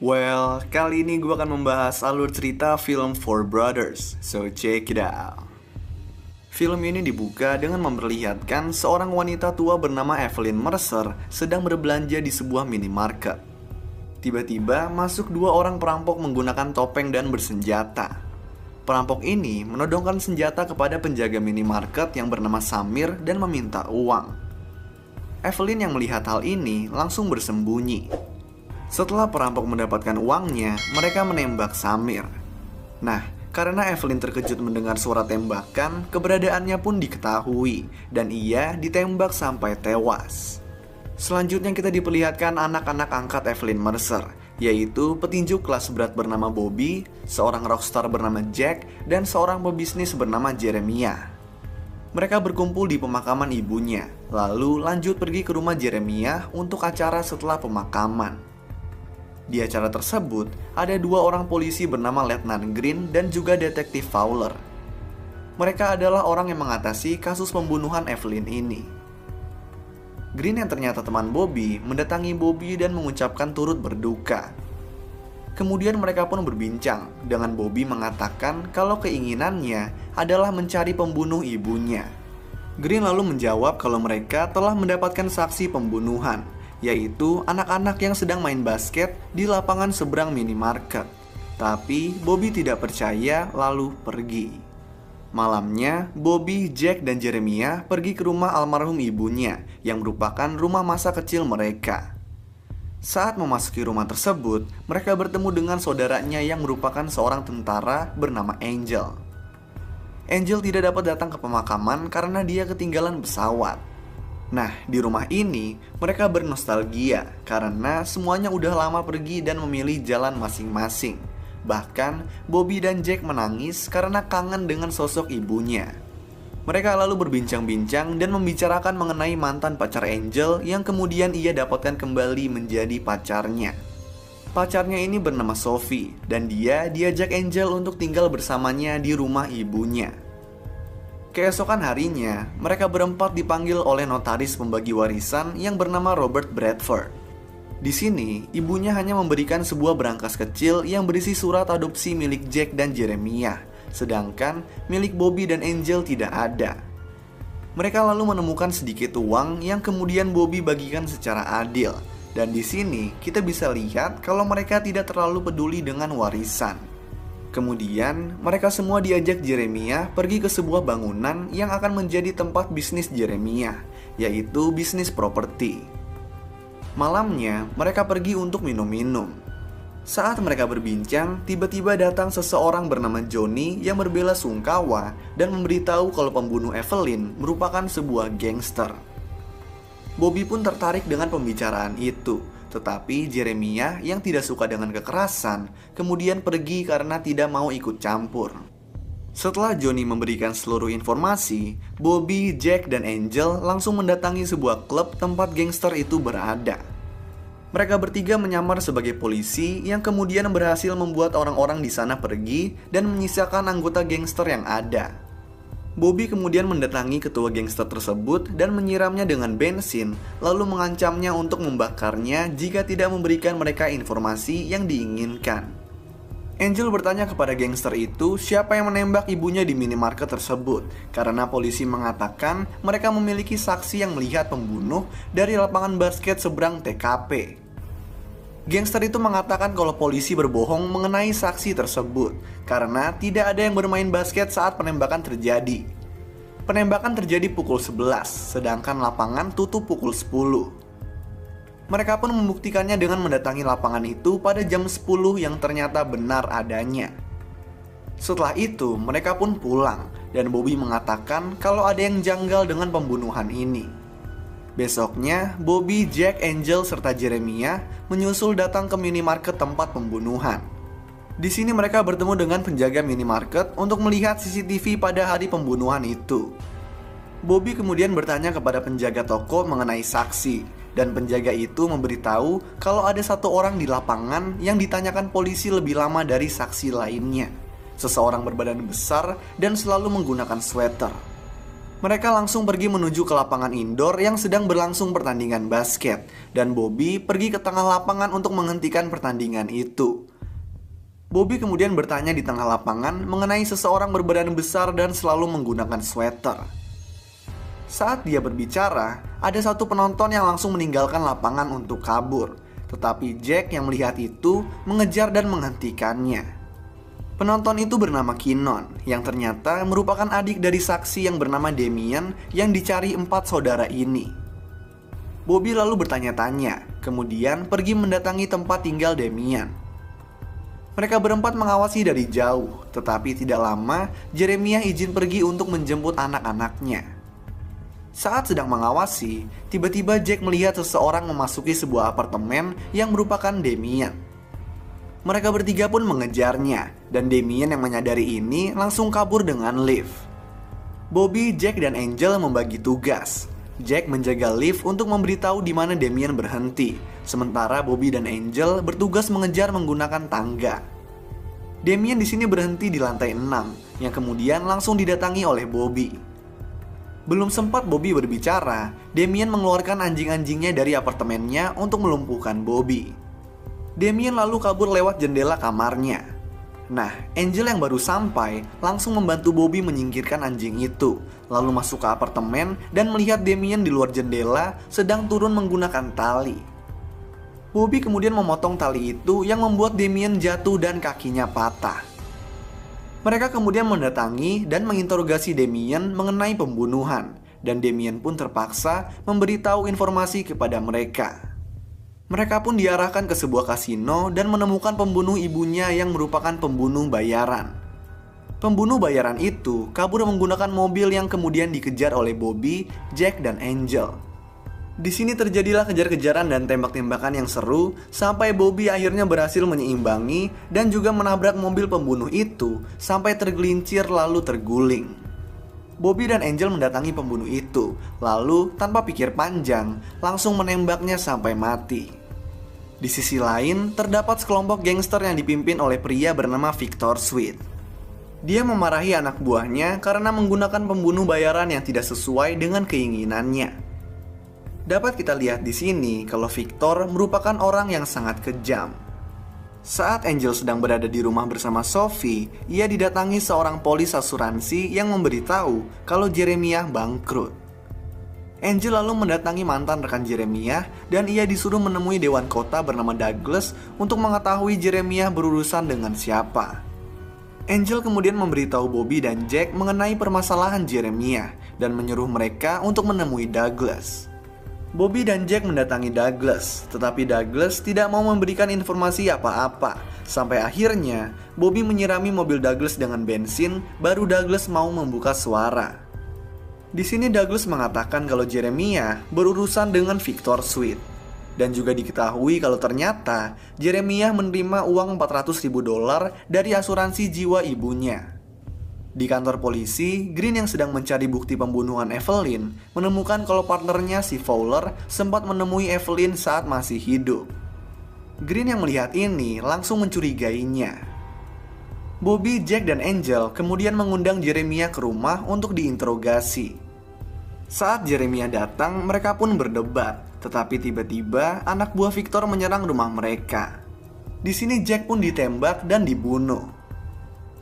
Well, kali ini gue akan membahas alur cerita film Four Brothers, so check it out. Film ini dibuka dengan memperlihatkan seorang wanita tua bernama Evelyn Mercer sedang berbelanja di sebuah minimarket. Tiba-tiba masuk dua orang perampok menggunakan topeng dan bersenjata. Perampok ini menodongkan senjata kepada penjaga minimarket yang bernama Samir dan meminta uang. Evelyn yang melihat hal ini langsung bersembunyi. Setelah perampok mendapatkan uangnya, mereka menembak Samir. Nah, karena Evelyn terkejut mendengar suara tembakan, keberadaannya pun diketahui, dan ia ditembak sampai tewas. Selanjutnya kita diperlihatkan anak-anak angkat Evelyn Mercer, yaitu petinju kelas berat bernama Bobby, seorang rockstar bernama Jack, dan seorang pebisnis bernama Jeremiah. Mereka berkumpul di pemakaman ibunya, lalu lanjut pergi ke rumah Jeremiah untuk acara setelah pemakaman. Di acara tersebut, ada dua orang polisi bernama Letnan Green dan juga detektif Fowler. Mereka adalah orang yang mengatasi kasus pembunuhan Evelyn ini. Green yang ternyata teman Bobby mendatangi Bobby dan mengucapkan turut berduka. Kemudian mereka pun berbincang dengan Bobby mengatakan kalau keinginannya adalah mencari pembunuh ibunya. Green lalu menjawab kalau mereka telah mendapatkan saksi pembunuhan, yaitu anak-anak yang sedang main basket di lapangan seberang minimarket. Tapi Bobby tidak percaya lalu pergi. Malamnya, Bobby, Jack, dan Jeremiah pergi ke rumah almarhum ibunya yang merupakan rumah masa kecil mereka. Saat memasuki rumah tersebut, mereka bertemu dengan saudaranya yang merupakan seorang tentara bernama Angel. Angel tidak dapat datang ke pemakaman karena dia ketinggalan pesawat. Nah, di rumah ini mereka bernostalgia karena semuanya udah lama pergi dan memilih jalan masing-masing. Bahkan Bobby dan Jack menangis karena kangen dengan sosok ibunya. Mereka lalu berbincang-bincang dan membicarakan mengenai mantan pacar Angel yang kemudian ia dapatkan kembali menjadi pacarnya. Pacarnya ini bernama Sophie dan dia diajak Angel untuk tinggal bersamanya di rumah ibunya. Keesokan harinya, mereka berempat dipanggil oleh notaris pembagi warisan yang bernama Robert Bradford. Di sini, ibunya hanya memberikan sebuah berangkas kecil yang berisi surat adopsi milik Jack dan Jeremiah, sedangkan milik Bobby dan Angel tidak ada. Mereka lalu menemukan sedikit uang yang kemudian Bobby bagikan secara adil, dan di sini kita bisa lihat kalau mereka tidak terlalu peduli dengan warisan. Kemudian, mereka semua diajak Jeremiah pergi ke sebuah bangunan yang akan menjadi tempat bisnis Jeremiah, yaitu bisnis properti. Malamnya, mereka pergi untuk minum-minum. Saat mereka berbincang, tiba-tiba datang seseorang bernama Johnny yang berbela sungkawa dan memberitahu kalau pembunuh Evelyn merupakan sebuah gangster. Bobby pun tertarik dengan pembicaraan itu, tetapi Jeremiah yang tidak suka dengan kekerasan kemudian pergi karena tidak mau ikut campur. Setelah Johnny memberikan seluruh informasi, Bobby, Jack, dan Angel langsung mendatangi sebuah klub tempat gangster itu berada. Mereka bertiga menyamar sebagai polisi yang kemudian berhasil membuat orang-orang di sana pergi dan menyisakan anggota gangster yang ada. Bobby kemudian mendatangi ketua gangster tersebut dan menyiramnya dengan bensin, lalu mengancamnya untuk membakarnya jika tidak memberikan mereka informasi yang diinginkan. Angel bertanya kepada gangster itu siapa yang menembak ibunya di minimarket tersebut, karena polisi mengatakan mereka memiliki saksi yang melihat pembunuh dari lapangan basket seberang TKP. Gangster itu mengatakan kalau polisi berbohong mengenai saksi tersebut, karena tidak ada yang bermain basket saat penembakan terjadi. Penembakan terjadi pukul 11, sedangkan lapangan tutup pukul 10. Mereka pun membuktikannya dengan mendatangi lapangan itu pada jam 10 yang ternyata benar adanya. Setelah itu, mereka pun pulang dan Bobby mengatakan kalau ada yang janggal dengan pembunuhan ini. Besoknya, Bobby, Jack, Angel, serta Jeremiah menyusul datang ke minimarket tempat pembunuhan. Di sini mereka bertemu dengan penjaga minimarket untuk melihat CCTV pada hari pembunuhan itu. Bobby kemudian bertanya kepada penjaga toko mengenai saksi. Dan penjaga itu memberitahu kalau ada satu orang di lapangan yang ditanyakan polisi lebih lama dari saksi lainnya. Seseorang berbadan besar dan selalu menggunakan sweater. Mereka langsung pergi menuju ke lapangan indoor yang sedang berlangsung pertandingan basket, dan Bobby pergi ke tengah lapangan untuk menghentikan pertandingan itu. Bobby kemudian bertanya di tengah lapangan mengenai seseorang berbadan besar dan selalu menggunakan sweater. Saat dia berbicara, ada satu penonton yang langsung meninggalkan lapangan untuk kabur, tetapi Jack yang melihat itu mengejar dan menghentikannya. Penonton itu bernama Kinnon, yang ternyata merupakan adik dari saksi yang bernama Damien yang dicari 4 saudara ini. Bobby lalu bertanya-tanya, kemudian pergi mendatangi tempat tinggal Damien. Mereka berempat mengawasi dari jauh, tetapi tidak lama Jeremiah izin pergi untuk menjemput anak-anaknya. Saat sedang mengawasi, tiba-tiba Jack melihat seseorang memasuki sebuah apartemen yang merupakan Damien. Mereka bertiga pun mengejarnya, dan Damien yang menyadari ini langsung kabur dengan lift. Bobby, Jack, dan Angel membagi tugas. Jack menjaga lift untuk memberitahu di mana Damien berhenti, sementara Bobby dan Angel bertugas mengejar menggunakan tangga. Damien di sini berhenti di lantai 6, yang kemudian langsung didatangi oleh Bobby. Belum sempat Bobby berbicara, Damien mengeluarkan anjing-anjingnya dari apartemennya untuk melumpuhkan Bobby. Damien lalu kabur lewat jendela kamarnya. Nah, Angel yang baru sampai langsung membantu Bobby menyingkirkan anjing itu, lalu masuk ke apartemen dan melihat Damien di luar jendela sedang turun menggunakan tali. Bobby kemudian memotong tali itu yang membuat Damien jatuh dan kakinya patah. Mereka kemudian mendatangi dan menginterogasi Damien mengenai pembunuhan, dan Damien pun terpaksa memberitahu informasi kepada mereka. Mereka pun diarahkan ke sebuah kasino dan menemukan pembunuh ibunya yang merupakan pembunuh bayaran. Pembunuh bayaran itu kabur menggunakan mobil yang kemudian dikejar oleh Bobby, Jack, dan Angel. Di sini terjadilah kejar-kejaran dan tembak-tembakan yang seru sampai Bobby akhirnya berhasil menyeimbangi dan juga menabrak mobil pembunuh itu sampai tergelincir lalu terguling. Bobby dan Angel mendatangi pembunuh itu, lalu tanpa pikir panjang, langsung menembaknya sampai mati. Di sisi lain, terdapat sekelompok gangster yang dipimpin oleh pria bernama Victor Sweet. Dia memarahi anak buahnya karena menggunakan pembunuh bayaran yang tidak sesuai dengan keinginannya. Dapat kita lihat di sini kalau Victor merupakan orang yang sangat kejam. Saat Angel sedang berada di rumah bersama Sophie, ia didatangi seorang polis asuransi yang memberitahu kalau Jeremiah bangkrut. Angel lalu mendatangi mantan rekan Jeremiah dan ia disuruh menemui dewan kota bernama Douglas untuk mengetahui Jeremiah berurusan dengan siapa. Angel kemudian memberitahu Bobby dan Jack mengenai permasalahan Jeremiah dan menyuruh mereka untuk menemui Douglas. Bobby dan Jack mendatangi Douglas, tetapi Douglas tidak mau memberikan informasi apa-apa. Sampai akhirnya, Bobby menyirami mobil Douglas dengan bensin, baru Douglas mau membuka suara. Di sini Douglas mengatakan kalau Jeremiah berurusan dengan Victor Sweet. Dan juga diketahui kalau ternyata Jeremiah menerima uang $400.000 dari asuransi jiwa ibunya. Di kantor polisi, Green yang sedang mencari bukti pembunuhan Evelyn menemukan kalau partnernya si Fowler sempat menemui Evelyn saat masih hidup. Green yang melihat ini langsung mencurigainya. Bobby, Jack, dan Angel kemudian mengundang Jeremiah ke rumah untuk diinterogasi. Saat Jeremiah datang, mereka pun berdebat, tetapi tiba-tiba anak buah Victor menyerang rumah mereka. Di sini Jack pun ditembak dan dibunuh.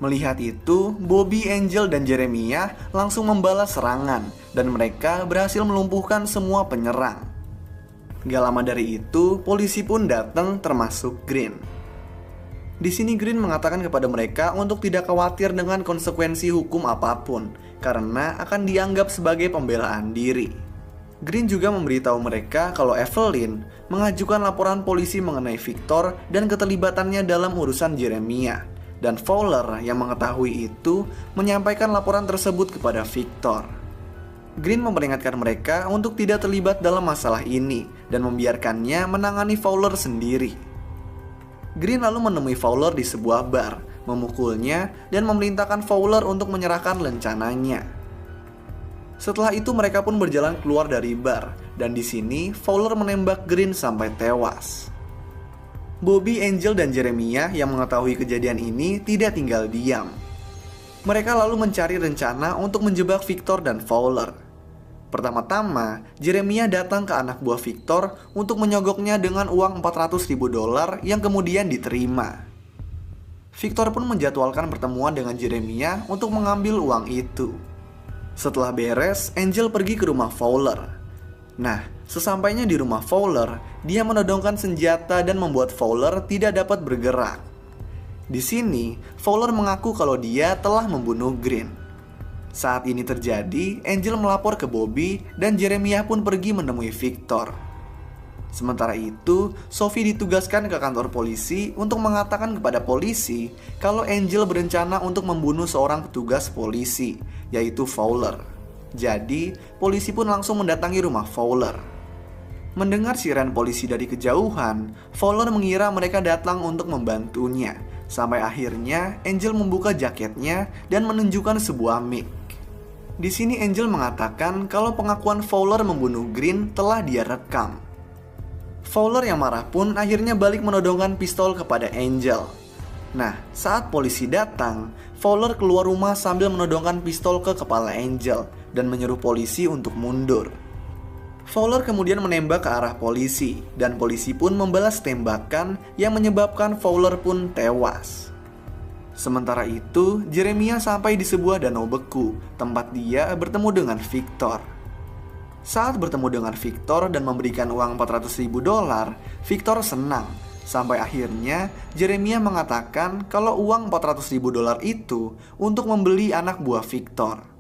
Melihat itu, Bobby, Angel, dan Jeremiah langsung membalas serangan dan mereka berhasil melumpuhkan semua penyerang. Gak lama dari itu, polisi pun datang termasuk Green. Di sini Green mengatakan kepada mereka untuk tidak khawatir dengan konsekuensi hukum apapun karena akan dianggap sebagai pembelaan diri. Green juga memberitahu mereka kalau Evelyn mengajukan laporan polisi mengenai Victor dan keterlibatannya dalam urusan Jeremiah. Dan Fowler yang mengetahui itu menyampaikan laporan tersebut kepada Victor. Green memperingatkan mereka untuk tidak terlibat dalam masalah ini dan membiarkannya menangani Fowler sendiri. Green lalu menemui Fowler di sebuah bar, memukulnya dan memerintahkan Fowler untuk menyerahkan lencananya. Setelah itu mereka pun berjalan keluar dari bar dan di sini Fowler menembak Green sampai tewas. Bobby, Angel, dan Jeremiah yang mengetahui kejadian ini tidak tinggal diam. Mereka lalu mencari rencana untuk menjebak Victor dan Fowler. Pertama-tama, Jeremiah datang ke anak buah Victor untuk menyogoknya dengan uang $400.000 yang kemudian diterima. Victor pun menjadwalkan pertemuan dengan Jeremiah untuk mengambil uang itu. Setelah beres, Angel pergi ke rumah Fowler. Nah, sesampainya di rumah Fowler, dia menodongkan senjata dan membuat Fowler tidak dapat bergerak. Di sini, Fowler mengaku kalau dia telah membunuh Green. Saat ini terjadi, Angel melapor ke Bobby dan Jeremiah pun pergi menemui Victor. Sementara itu, Sophie ditugaskan ke kantor polisi untuk mengatakan kepada polisi kalau Angel berencana untuk membunuh seorang petugas polisi, yaitu Fowler. Jadi, polisi pun langsung mendatangi rumah Fowler. Mendengar siren polisi dari kejauhan, Fowler mengira mereka datang untuk membantunya. Sampai akhirnya Angel membuka jaketnya dan menunjukkan sebuah mic. Di sini Angel mengatakan kalau pengakuan Fowler membunuh Green telah dia rekam. Fowler yang marah pun akhirnya balik menodongkan pistol kepada Angel. Nah, saat polisi datang, Fowler keluar rumah sambil menodongkan pistol ke kepala Angel dan menyuruh polisi untuk mundur. Fowler kemudian menembak ke arah polisi, dan polisi pun membalas tembakan yang menyebabkan Fowler pun tewas. Sementara itu, Jeremiah sampai di sebuah danau beku, tempat dia bertemu dengan Victor. Saat bertemu dengan Victor dan memberikan uang $400.000, Victor senang. Sampai akhirnya, Jeremiah mengatakan kalau uang $400.000 itu untuk membeli anak buah Victor.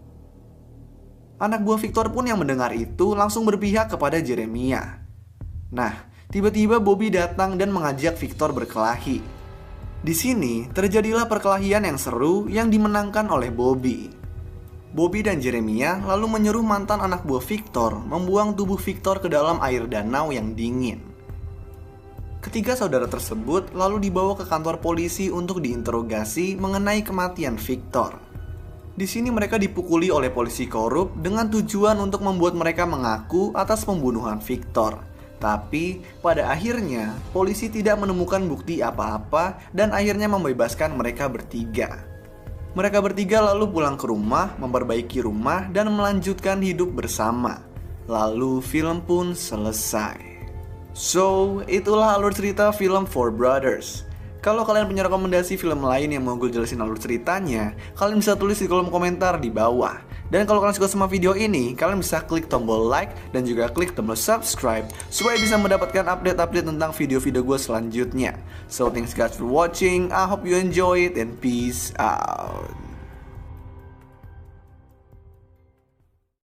Anak buah Victor pun yang mendengar itu langsung berpihak kepada Jeremiah. Nah, tiba-tiba Bobby datang dan mengajak Victor berkelahi. Di sini terjadilah perkelahian yang seru yang dimenangkan oleh Bobby. Bobby dan Jeremiah lalu menyuruh mantan anak buah Victor membuang tubuh Victor ke dalam air danau yang dingin. Ketiga saudara tersebut lalu dibawa ke kantor polisi untuk diinterogasi mengenai kematian Victor. Di sini mereka dipukuli oleh polisi korup dengan tujuan untuk membuat mereka mengaku atas pembunuhan Victor. Tapi pada akhirnya polisi tidak menemukan bukti apa-apa dan akhirnya membebaskan mereka bertiga. Mereka bertiga lalu pulang ke rumah, memperbaiki rumah dan melanjutkan hidup bersama. Lalu film pun selesai. So, itulah alur cerita film Four Brothers. Kalau kalian punya rekomendasi film lain yang mau gue jelasin alur ceritanya, kalian bisa tulis di kolom komentar di bawah. Dan kalau kalian suka sama video ini, kalian bisa klik tombol like dan juga klik tombol subscribe supaya bisa mendapatkan update-update tentang video-video gue selanjutnya. So thanks guys for watching, I hope you enjoy it and peace out.